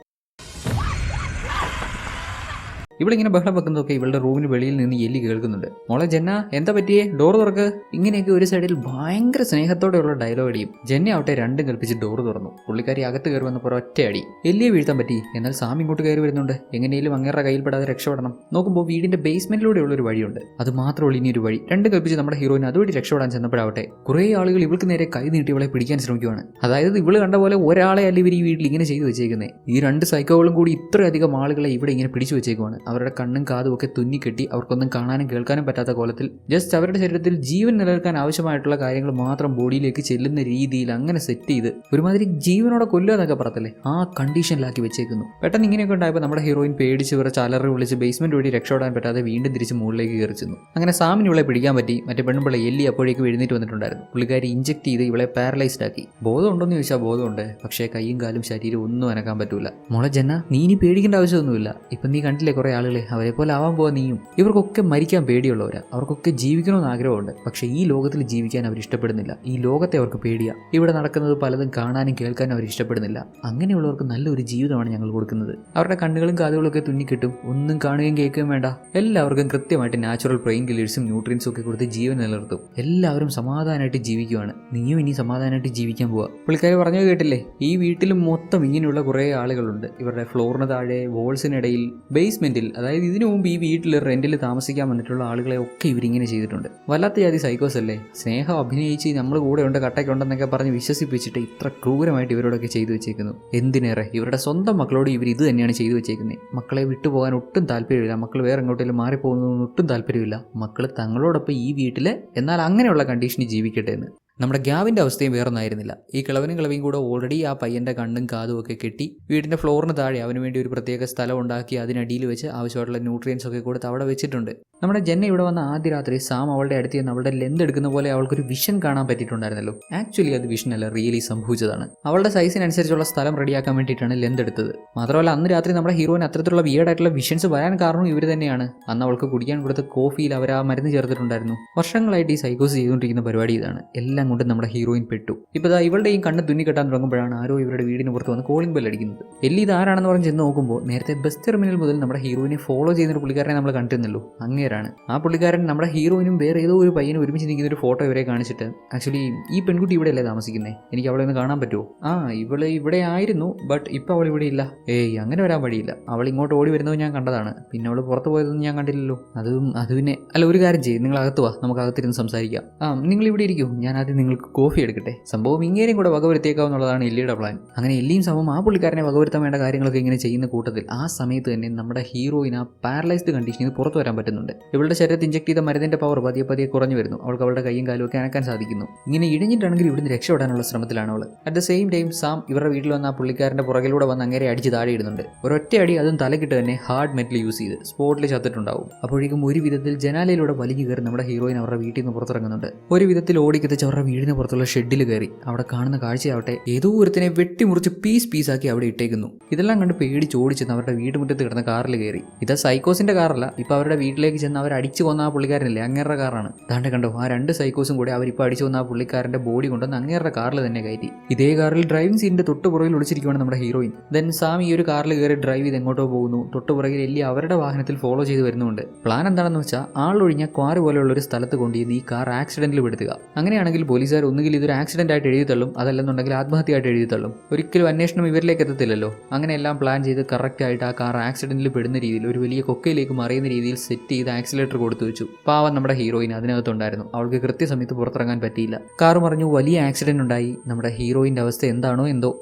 ഇവളിങ്ങനെ ബഹളം വെക്കുന്നതൊക്കെ ഇവളുടെ റൂമിന് വെളിയിൽ നിന്ന് എല്ലി കേൾക്കുന്നുണ്ട്. മോളെ ജെന്ന, എന്താ പറ്റിയേ? ഡോർ തുറക്ക്. ഇങ്ങനെയൊക്കെ ഒരു സൈഡിൽ ഭയങ്കര സ്നേഹത്തോടെയുള്ള ഡയലോഗ് അടിയും. ജെന്ന ആവട്ടെ രണ്ടും കൽപ്പിച്ച് ഡോർ തുറന്നു. പുള്ളിക്കാരി അകത്ത് കയറി വന്നപ്പോൾ ഒറ്റയടി. എല്ലിയെ വീഴ്ത്താൻ പറ്റി. എന്നാൽ സാം ഇങ്ങോട്ട് കയറി വരുന്നുണ്ട്. എങ്ങനെയും അങ്ങേരുടെ കയ്യിൽപ്പെടാതെ രക്ഷപ്പെടണം. നോക്കുമ്പോൾ വീടിന്റെ ബേസ്മെന്റിലൂടെയുള്ള ഒരു വഴിയുണ്ട്. അത് മാത്രമുള്ള ഇനി ഒരു വഴി. രണ്ട് കൽപ്പിച്ച് നമ്മുടെ ഹീറോയിന് അതുവഴി രക്ഷപ്പെടാൻ ചെന്നപ്പോഴാവട്ടെ കുറെ ആളുകൾ ഇവൾക്ക് നേരെ കൈ നീട്ടി ഇവളെ പിടിക്കാൻ ശ്രമിക്കുകയാണ്. അതായത് ഇവള് കണ്ട പോലെ ഒരാളെ അല്ല ഇവർ ഈ വീട്ടിൽ ഇങ്ങനെ ചെയ്തു വെച്ചേക്കുന്നത്. ഈ രണ്ട് സൈക്കോകളും കൂടി ഇത്രയധികം ആളുകളെ ഇവിടെ ഇങ്ങനെ പിടിച്ചു വെച്ചേക്കുവാണ്. അവരുടെ കണ്ണും കാതും ഒക്കെ തുന്നിക്കെട്ടി അവർക്കൊന്നും കാണാനും കേൾക്കാനും പറ്റാത്ത കോലത്തിൽ ജസ്റ്റ് അവരുടെ ശരീരത്തിൽ ജീവൻ നിലനിൽക്കാൻ ആവശ്യമായിട്ടുള്ള കാര്യങ്ങൾ മാത്രം ബോഡിയിലേക്ക് ചെല്ലുന്ന രീതിയിൽ അങ്ങനെ സെറ്റ് ചെയ്ത് ഒരുമാതിരി ജീവനോടെ കൊല്ലുക എന്നൊക്കെ പറയത്തില്ലേ, ആ കണ്ടീഷനിലാക്കി വെച്ചേക്കുന്നു. പെട്ടെന്ന് ഇങ്ങനെയൊക്കെ ഉണ്ടായപ്പോൾ നമ്മുടെ ഹീറോയിൻ പേടിച്ച് ഇവരെ ചാലറി വിളിച്ച് ബേസ്മെന്റ് വഴി രക്ഷപ്പെടാൻ പറ്റാതെ വീണ്ടും തിരിച്ച് മുകളിലേക്ക് കയറി ചെന്നു. അങ്ങനെ സാമിന് ഇവളെ പിടിക്കാൻ പറ്റി. മറ്റേ പെണ്ണുമ്പിള്ള എല്ലി അപ്പോഴേക്ക് എഴുന്നേറ്റ് വന്നിട്ടുണ്ടായിരുന്നു. പുള്ളിക്കാരി ഇഞ്ചക്ട് ചെയ്ത് ഇവളെ പാരലൈസ്ഡ് ആക്കി. ബോധം ഉണ്ടോന്ന് ചോദിച്ചാൽ ബോധമുണ്ട്, പക്ഷേ കൈയും കാലും ശരീരം ഒന്നും അനക്കാൻ പറ്റൂല. മോളെ ജെന്ന, നീ ഇനി പേടിക്കേണ്ട ആവശ്യമൊന്നുമില്ല. ഇപ്പം നീ കണ്ടില്ലേ കുറെ ആളുകളെ, അവരെ പോലെ ആവാൻ പോവാ നീയും. ഇവർക്കൊക്കെ മരിക്കാൻ പേടിയുള്ളവരാ. അവർക്കൊക്കെ ജീവിക്കണമെന്ന് ആഗ്രഹമുണ്ട്. പക്ഷേ ഈ ലോകത്തിൽ ജീവിക്കാൻ അവർ ഇഷ്ടപ്പെടുന്നില്ല. ഈ ലോകത്തെ അവർക്ക് പേടിയാ. ഇവിടെ നടക്കുന്നത് പലതും കാണാനും കേൾക്കാനും അവർ ഇഷ്ടപ്പെടുന്നില്ല. അങ്ങനെയുള്ളവർക്ക് നല്ലൊരു ജീവിതമാണ് ഞങ്ങൾ കൊടുക്കുന്നത്. അവരുടെ കണ്ണുകളും കാതുകളും ഒക്കെ തുന്നിക്കിട്ടും ഒന്നും കാണുകയും കേൾക്കുകയും വേണ്ട. എല്ലാവർക്കും കൃത്യമായിട്ട് നാച്ചുറൽ ബ്രെയിൻ കില്ലേഴ്സും ന്യൂട്രിയൻസും ഒക്കെ കൊടുത്ത് ജീവൻ നിലനിർത്തും. എല്ലാവരും സമാധാനമായിട്ട് ജീവിക്കുവാണ്. നീയും ഇനി സമാധാനമായിട്ട് ജീവിക്കാൻ പോവാ. പുള്ളിക്കാരി പറഞ്ഞു കേട്ടില്ലേ, ഈ വീട്ടിൽ മൊത്തം ഇങ്ങനെയുള്ള കുറേ ആളുകളുണ്ട്. ഇവരുടെ ഫ്ലോറിന് താഴെ വോൾസിനിടയിൽ ബേസ്മെന്റിൽ, അതായത് ഇതിനു മുമ്പ് ഈ വീട്ടിൽ റെന്റിൽ താമസിക്കാൻ വന്നിട്ടുള്ള ആളുകളെ ഒക്കെ ഇവരിങ്ങനെ ചെയ്തിട്ടുണ്ട്. വല്ലാത്ത ജാതി സൈക്കോസ് അല്ലേ. സ്നേഹം അഭിനയിച്ച് നമ്മൾ കൂടെ ഉണ്ട് കട്ടയ്ക്കുണ്ടെന്നൊക്കെ പറഞ്ഞ് വിശ്വസിപ്പിച്ചിട്ട് ഇത്ര ക്രൂരമായിട്ട് ഇവരോടൊക്കെ ചെയ്തു വെച്ചേക്കുന്നു. എന്തിനേറെ ഇവരുടെ സ്വന്തം മക്കളോട് ഇവർ ഇത് തന്നെയാണ് ചെയ്തു വെച്ചേക്കുന്നത്. മക്കളെ വിട്ടുപോകാൻ ഒട്ടും താല്പര്യമില്ല. മക്കൾ വേറെ എങ്ങോട്ടെങ്കിലും മാറിപ്പോകുന്നതൊന്നും ഒട്ടും താല്പര്യമില്ല. മക്കൾ തങ്ങളോടൊപ്പം ഈ വീട്ടിൽ എന്നാൽ അങ്ങനെയുള്ള കണ്ടീഷനിൽ ജീവിക്കട്ടെ എന്ന്. നമ്മുടെ ഗ്യാവിൻ്റെ അവസ്ഥയും വേറൊന്നായിരുന്നില്ല. ഈ കിളവിയും കൂടെ ഓൾറെഡി ആ പയ്യൻ്റെ കണ്ണും കാതും ഒക്കെ കെട്ടി വീടിൻ്റെ ഫ്ലോറിന് താഴെ അവന് വേണ്ടി ഒരു പ്രത്യേക സ്ഥലം ഉണ്ടാക്കി അതിനടിയിൽ വെച്ച് ആവശ്യമായിട്ടുള്ള ന്യൂട്രിയൻസ് ഒക്കെ കൊടുത്ത് അവിടെ വെച്ചിട്ടുണ്ട്. നമ്മുടെ ജെന്ന ഇവിടെ വന്ന ആദ്യ രാത്രി സാം അവളുടെ അടുത്ത് നിന്ന് അവളുടെ ലെന്ത് എടുക്കുന്ന പോലെ അവൾക്കൊരു വിഷൻ കാണാൻ പറ്റിയിട്ടുണ്ടായിരുന്നല്ലോ. ആക്ച്വലി അത് വിഷൻ അല്ല, റിയലി സംഭവിച്ചതാണ്. അവളുടെ സൈസിനനുസരിച്ചുള്ള സ്ഥലം റെഡിയാക്കാൻ വേണ്ടിയിട്ടാണ് ലെന്ത് എടുത്തത്. മാത്രമല്ല അന്ന് രാത്രി നമ്മുടെ ഹീറോയിന് അത്തരത്തിലുള്ള വിയേർഡായിട്ടുള്ള വിഷൻസ് വരാൻ കാരണം ഇവർ തന്നെയാണ്. അന്ന് അവൾക്ക് കുടിക്കാൻ കൊടുത്ത കോഫിയിൽ അവർ ആ മരുന്ന് ചേർത്തിട്ടുണ്ടായിരുന്നു. വർഷങ്ങളായിട്ട് ഈ സൈക്കോസ് ചെയ്തുകൊണ്ടിരിക്കുന്ന പരിപാടി ഇതാണ്. എല്ലാം കൊണ്ട് നമ്മുടെ ഹീറോയിൻ പെട്ടു. ഇപ്പോൾ ഇവളുടെയും കണ്ണ് തുന്നി കെട്ടാൻ തുടങ്ങുമ്പോഴാണ് ആരോ ഇവരുടെ വീടിന് പുറത്ത് വന്ന് കോളിംഗ് ബെൽ അടിക്കുന്നത്. എല്ലി ഇതാരാണെന്ന് പറഞ്ഞ് ചെന്ന് നോക്കുമ്പോൾ നേരത്തെ ബസ് ടെർമിനൽ മുതൽ നമ്മുടെ ഹീറോയിനെ ഫോളോ ചെയ്യുന്ന ഒരു പുള്ളിക്കാരനെ നമ്മൾ കണ്ടിരുന്നല്ലോ, അങ്ങേരാണ്. ആ പുള്ളിക്കാരൻ നമ്മുടെ ഹീറോയിനും വേറെ ഏതോ ഒരു പയ്യനും ഒരുമിച്ച് നിൽക്കുന്ന ഒരു ഫോട്ടോ ഇവരെ കാണിച്ചിട്ട്, ആക്ച്വലി ഈ പെൺകുട്ടി ഇവിടെ അല്ലേ താമസിക്കുന്നത്, എനിക്ക് അവളെ ഒന്ന് കാണാൻ പറ്റുമോ? ആ ഇവള് ഇവിടെ ആയിരുന്നു, ബട്ട് ഇപ്പം അവൾ ഇവിടെ ഇല്ല. ഏയ് അങ്ങനെ വരാൻ വഴിയില്ല. അവൾ ഇങ്ങോട്ട് ഓടി വരുന്നത് ഞാൻ കണ്ടതാണ്. പിന്നെ അവൾ പുറത്ത് പോയതൊന്നും ഞാൻ കണ്ടില്ലല്ലോ. അത് പിന്നെ അല്ല, ഒരു കാര്യം ചെയ്യും, നിങ്ങൾ അകത്ത് വാ, നമുക്ക് അകത്തിരുന്ന് സംസാരിക്കാം. നിങ്ങൾ ഇവിടെ ഇരിക്കും, ഞാൻ ആദ്യം നിങ്ങൾക്ക് കോഫി എടുക്കട്ടെ. സംഭവം ഇങ്ങനെയും കൂടെ വകവരുത്തിയേക്കാവുന്നതാണ് എല്ലിയുടെ പ്ലാൻ. അങ്ങനെ എല്ലിയും സംഭവം ആ പുള്ളിക്കാരനെ വകവരുത്താൻ വേണ്ട കാര്യങ്ങളൊക്കെ ഇങ്ങനെ ചെയ്യുന്ന കൂട്ടത്തിൽ ആ സമയത്ത് തന്നെ നമ്മുടെ ഹീറോയിന് ആ പാരലൈസ്ഡ് കണ്ടീഷനിൽ നിന്ന് പുറത്തു വരാൻ പറ്റുന്നുണ്ട്. ഇവളുടെ ശരീരത്തിൽ ഇഞ്ചക്ട് ചെയ്ത മരുന്നിന്റെ പവർ പതിയെ കുറഞ്ഞു വരുന്നു. അവൾക്ക് അവളുടെ കൈയും കാലും ഒക്കെ അനക്കാൻ സാധിക്കുന്നു. ഇങ്ങനെ ഇടിഞ്ഞിട്ടാണെങ്കിൽ ഇവിടുന്ന് രക്ഷപ്പെടാനുള്ള ശ്രമത്തിലാണ് അവൾ. At the same time Sam ഇവരുടെ വീട്ടിൽ വന്ന ആ പുള്ളിക്കാരന്റെ പുറകിലൂടെ വന്ന് അങ്ങനെ അടിച്ച് താഴെ ഇടുന്നുണ്ട്. ഒരൊറ്റ അടി അതും തലക്കിട്ട് തന്നെ ഹാർഡ് മെറ്റൽ യൂസ് ചെയ്ത് സ്പോട്ടിൽ ചത്തിട്ടുണ്ടാവും. അപ്പോഴേക്കും ഒരു വിധത്തിൽ ജനാലയിലൂടെ വലിഞ്ഞു കയറി നമ്മുടെ ഹീറോയിൻ അവരുടെ വീട്ടിൽ നിന്ന് പുറത്തിറങ്ങുന്നുണ്ട്. ഒരു വിധത്തിൽ ഓടിക്കെത്തിച്ച് അവരുടെ വീടിന് പുറത്തുള്ള ഷെഡിൽ കയറി അവിടെ കാണുന്ന കാഴ്ചയാവട്ടെ ഏതോ ഒരുത്തിനെ വെട്ടിമുറിച്ച് പീസാക്കി അവിടെ ഇട്ടേക്കുന്നു. ഇതെല്ലാം കണ്ട് പേടിച്ച് ഓടിച്ചെന്ന് അവരുടെ വീട്ടുമുറ്റത്ത് കിടന്ന കാറിൽ കയറി. ഇത് സൈക്കോസിന്റെ കാറല്ല, ഇപ്പൊ അവരുടെ വീട്ടിലേക്ക് ചെന്ന് അവർ അടിച്ചു കൊന്ന ആ പുള്ളിക്കാരനല്ലേ, അങ്ങേരുടെ കാറാണ്. താണ്ടെ കണ്ടോ, ആ രണ്ട് സൈക്കോസും കൂടെ അവരിപ്പോൾ അടിച്ചു കൊന്ന ആ പുള്ളിക്കാരന്റെ ബോഡി കൊണ്ടുവന്ന് അങ്ങേരുടെ കാറിൽ തന്നെ കയറ്റി. ഇതേ കാറിൽ ഡ്രൈവിംഗ് സീറ്റിന്റെ തൊട്ടുപുറകിൽ ഒളിച്ചിരിക്കുകയാണ് നമ്മുടെ ഹീറോയിൻ. ദെൻ സാം ഈ ഒരു കാറിൽ കയറി ഡ്രൈവ് ചെയ്ത് എങ്ങോട്ടോ പോകുന്നു. തൊട്ടുപുറകിൽ എല്ലി അവരുടെ വാഹനത്തിൽ ഫോളോ ചെയ്ത് വരുന്നുണ്ട്. പ്ലാൻ എന്താണെന്ന് വെച്ചാൽ ആളൊഴിഞ്ഞ ക്വാറി പോലെയുള്ള ഒരു സ്ഥലത്ത് കൊണ്ടുവന്ന് ഈ കാർ ആക്സിഡന്റിൽ പെടുത്തുക. അങ്ങനെയാണെങ്കിൽ പോലീസുകാർ ഒന്നുകിൽ ഇതൊരു ആക്സിഡന്റ് ആയിട്ട് എഴുതി തള്ളും, അതല്ലെന്നുണ്ടെങ്കിൽ ആത്മഹത്യയായിട്ട് എഴുതി തള്ളും. ഒരിക്കലും അന്വേഷണം ഇവരിലേക്ക് എത്തത്തില്ലല്ലോ. അങ്ങനെ എല്ലാം പ്ലാൻ ചെയ്ത് കറക്റ്റ് ആയിട്ട് ആ കാർ ആക്സിഡന്റിൽ പെടുന്ന രീതിയിൽ ഒരു വലിയ കൊക്കയിലേക്ക് മറിയുന്ന രീതിയിൽ സെറ്റ് ചെയ്ത് ആക്സിലേറ്റർ കൊടുത്തു വെച്ചു. പാവം നമ്മുടെ ഹീറോയിൻ അതിനകത്തുണ്ടായിരുന്നു. അവൾക്ക് കൃത്യസമയത്ത് പുറത്തിറങ്ങാൻ പറ്റിയില്ല. കാർ മറിഞ്ഞു, വലിയ ആക്സിഡന്റ് ഉണ്ടായി. നമ്മുടെ ഹീറോയിന്റെ അവസ്ഥ എന്താണോ എന്തോ.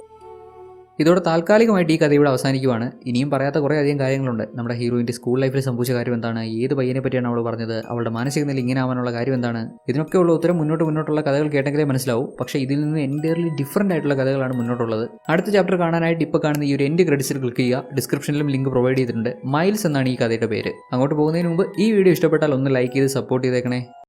ഇതോടെ താൽക്കാലികമായിട്ട് ഈ കഥ ഇവിടെ അവസാനിക്കുവാണ്. ഇനിയും പറയാത്ത കുറേ അധികം കാര്യങ്ങളുണ്ട്. നമ്മുടെ ഹീറോയിൻ്റെ സ്കൂൾ ലൈഫിൽ സംഭവിച്ച കാര്യം എന്താണ്, ഏത് പയ്യനെ പറ്റിയാണ് അവൾ പറഞ്ഞത്, അവളുടെ മാനസിക നില ഇങ്ങനെ ആവാനുള്ള കാര്യം എന്താണ്, ഇതിനൊക്കെയുള്ള ഉത്തരം മുന്നോട്ടുള്ള കഥകൾ കേട്ടെങ്കിലേ മനസ്സിലാവും. പക്ഷേ ഇതിൽ നിന്ന് എൻ്റയർലി ഡിഫറൻ്റ് ആയിട്ടുള്ള കഥകളാണ് മുന്നോട്ടുള്ളത്. അടുത്ത ചാപ്റ്റർ കാണാനായിട്ട് ഇപ്പോൾ കാണുന്ന ഈ ഒരു എൻഡ് ക്രെഡിറ്റ്സിൽ ക്ലിക്ക് ചെയ്യുക. ഡിസ്ക്രിപ്ഷനിലും ലിങ്ക് പ്രൊവൈഡ് ചെയ്തിട്ടുണ്ട്. മൈൽസ് എന്നാണ് ഈ കഥയുടെ പേര്. അങ്ങോട്ട് പോകുന്നതിന് മുമ്പ് ഈ വീഡിയോ ഇഷ്ടപ്പെട്ടാൽ ഒന്ന് ലൈക്ക് ചെയ്ത് സപ്പോർട്ട് ചെയ്തേക്കണേ.